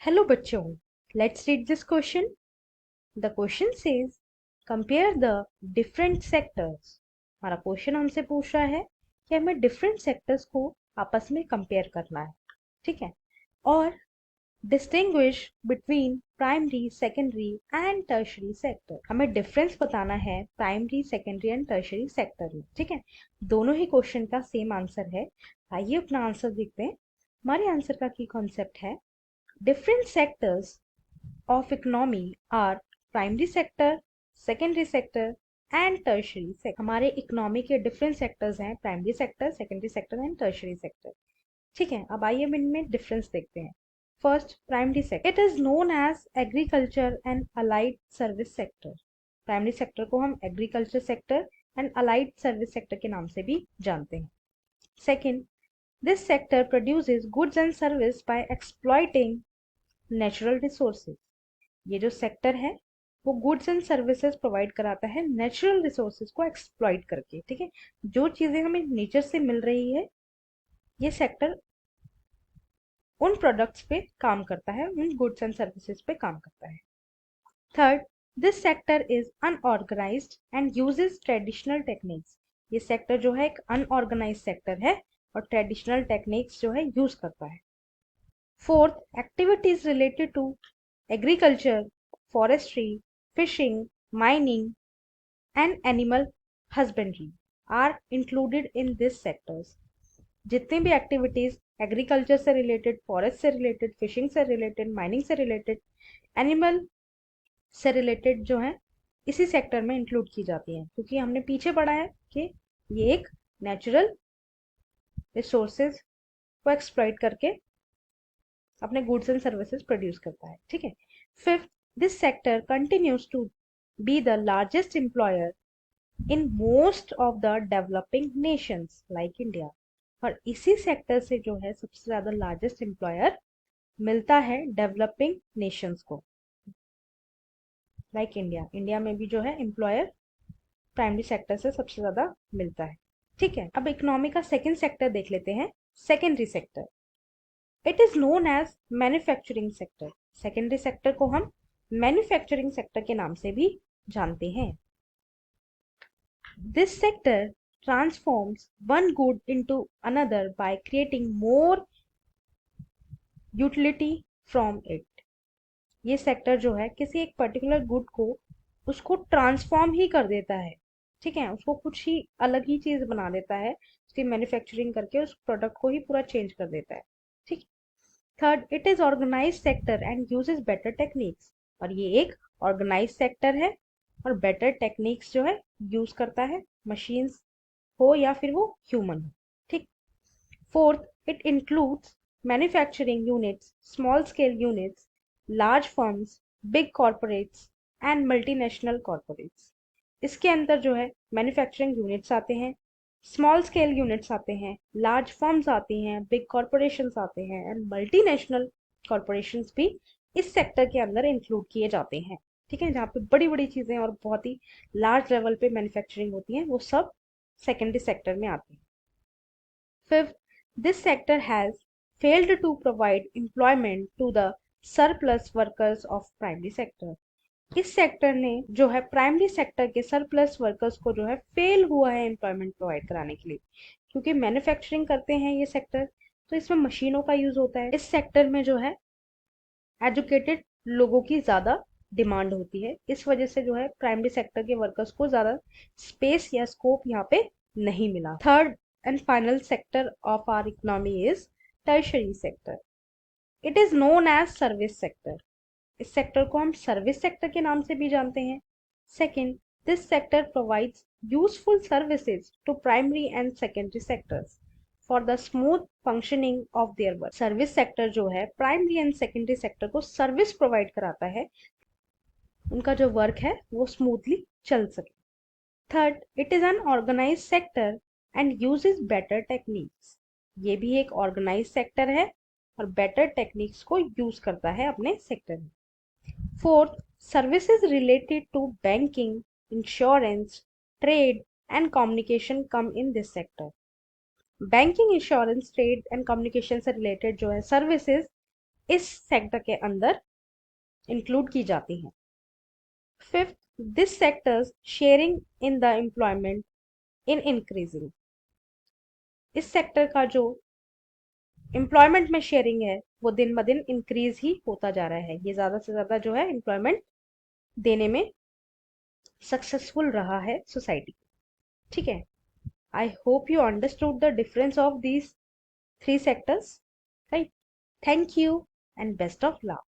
Hello बच्चों, let's read this question. The question says compare the different sectors. हमारा question हमसे पूछ रहा है कि हमें डिफरेंट सेक्टर्स को आपस में कंपेयर करना है, ठीक है, और distinguish between primary, secondary and tertiary sector. हमें डिफरेंस बताना है primary, secondary and tertiary sector में, ठीक है। दोनों ही क्वेश्चन का सेम आंसर है। आइए अपना आंसर देखते हैं। हमारे आंसर का की कॉन्सेप्ट है different sectors of economy are primary sector, secondary sector and tertiary sector। हमारे इकोनॉमी के डिफरेंट सेक्टर्स हैं, primary sector, secondary sector and tertiary sector, ठीक है। अब आइए इनमें डिफरेंस देखते हैं। First, primary sector. It is known as agriculture and allied service sector. Primary sector को हम agriculture sector and allied service sector के नाम से भी जानते हैं। Second, this sector produces goods and service by exploiting natural resources. ये जो सेक्टर है वो गुड्स एंड सर्विसेज प्रोवाइड कराता है नेचुरल रिसोर्सेज को एक्सप्लॉइट करके, ठीक है। जो चीजें हमें नेचर से मिल रही है, ये सेक्टर उन प्रोडक्ट्स पे काम करता है, उन गुड्स एंड सर्विसेज पे काम करता है। Third, this sector is unorganised and uses traditional techniques. ये सेक्टर जो है एक अनऑर्गेनाइज सेक्टर है और ट्रेडिशनल टेक्निक्स जो है यूज करता है। Fourth, activities related to agriculture, forestry, fishing, mining, and animal husbandry are included in this sectors। जितनी भी एक्टिविटीज एग्रीकल्चर से रिलेटेड, फॉरेस्ट से रिलेटेड, फिशिंग से रिलेटेड, माइनिंग से रिलेटेड, एनिमल से रिलेटेड जो है इसी सेक्टर में इंक्लूड की जाती हैं, क्योंकि हमने पीछे पढ़ा है कि ये एक नेचुरल रिसोर्सेज को एक्सप्लॉइट करके अपने गुड्स एंड सर्विसेज प्रोड्यूस करता है, ठीक है। Fifth, this sector continues to be the largest employer in most of the developing nations like India. और इसी सेक्टर से जो है सबसे ज्यादा लार्जेस्ट एम्प्लॉयर मिलता है डेवलपिंग नेशंस को, लाइक इंडिया। इंडिया में भी जो है एम्प्लॉयर प्राइमरी सेक्टर से सबसे ज्यादा मिलता है, ठीक है। अब इकोनॉमी का सेकेंड सेक्टर देख लेते हैं, secondary sector. It is known as manufacturing sector. Secondary sector को हम मैन्युफैक्चरिंग सेक्टर के नाम से भी जानते हैं। This sector transforms one good into another by creating more utility from it। ये सेक्टर जो है किसी एक पर्टिकुलर गुड को उसको ट्रांसफॉर्म ही कर देता है, ठीक है, उसको कुछ ही अलग ही चीज बना देता है, उसकी मैन्युफैक्चरिंग करके उस प्रोडक्ट को ही पूरा चेंज कर देता है, ठीक। Third, it is organise sector and uses better techniques. और ये एक ऑर्गेनाइज सेक्टर है और बेटर टेक्निक्स जो है यूज करता है, मशीन्स हो या फिर वो ह्यूमन हो, ठीक। Fourth, it includes manufacturing units, small scale units, large firms, big corporates and multinational corporates. इसके अंदर जो है मैन्युफैक्चरिंग यूनिट्स आते हैं, स्मॉल स्केल यूनिट्स आते हैं, लार्ज फर्म्स आती हैं, बिग कॉर्पोरेशंस आते हैं एंड मल्टीनेशनल कॉर्पोरेशंस भी इस सेक्टर के अंदर इंक्लूड किए जाते हैं, ठीक है। जहाँ पे बड़ी बड़ी चीजें और बहुत ही लार्ज लेवल पे मैन्युफैक्चरिंग होती है वो सब सेकेंडरी सेक्टर में आती है। Fifth, this sector has failed to provide employment to the surplus workers of primary sector। इस सेक्टर ने जो है प्राइमरी सेक्टर के सरप्लस वर्कर्स को जो है फेल हुआ है एम्प्लॉयमेंट प्रोवाइड कराने के लिए, क्योंकि मैन्युफैक्चरिंग करते हैं ये सेक्टर, तो इसमें मशीनों का यूज होता है। इस सेक्टर में जो है एजुकेटेड लोगों की ज्यादा डिमांड होती है, इस वजह से जो है प्राइमरी सेक्टर के वर्कर्स को ज्यादा स्पेस या स्कोप यहाँ पे नहीं मिला। Third and final sector of our economy is tertiary sector. It is known as service sector. इस सेक्टर को हम सर्विस सेक्टर के नाम से भी जानते हैं। Second, this sector provides useful services to primary and secondary sectors for the smooth functioning of their work. Service sector जो है प्राइमरी एंड सेकेंडरी सेक्टर को सर्विस प्रोवाइड कराता है, उनका जो वर्क है वो स्मूथली चल सके। Third, it is an organise sector and uses better techniques. ये भी एक ऑर्गेनाइज सेक्टर है और बेटर टेक्निक्स को यूज करता है अपने सेक्टर में। Fourth, services related to banking, insurance, trade and communication come in this sector. Banking, insurance, trade and communication से रिलेटेड जो है सर्विसेज इस सेक्टर के अंदर इंक्लूड की जाती हैं। Fifth, this sectors sharing in the employment in increasing. इस सेक्टर का जो एम्प्लॉयमेंट में शेयरिंग है वो दिन ब दिन इंक्रीज ही होता जा रहा है। ये ज्यादा से ज्यादा जो है एम्प्लॉयमेंट देने में सक्सेसफुल रहा है सोसाइटी। ठीक है, I hope you understood the difference of these three sectors, right? Thank you and best of luck.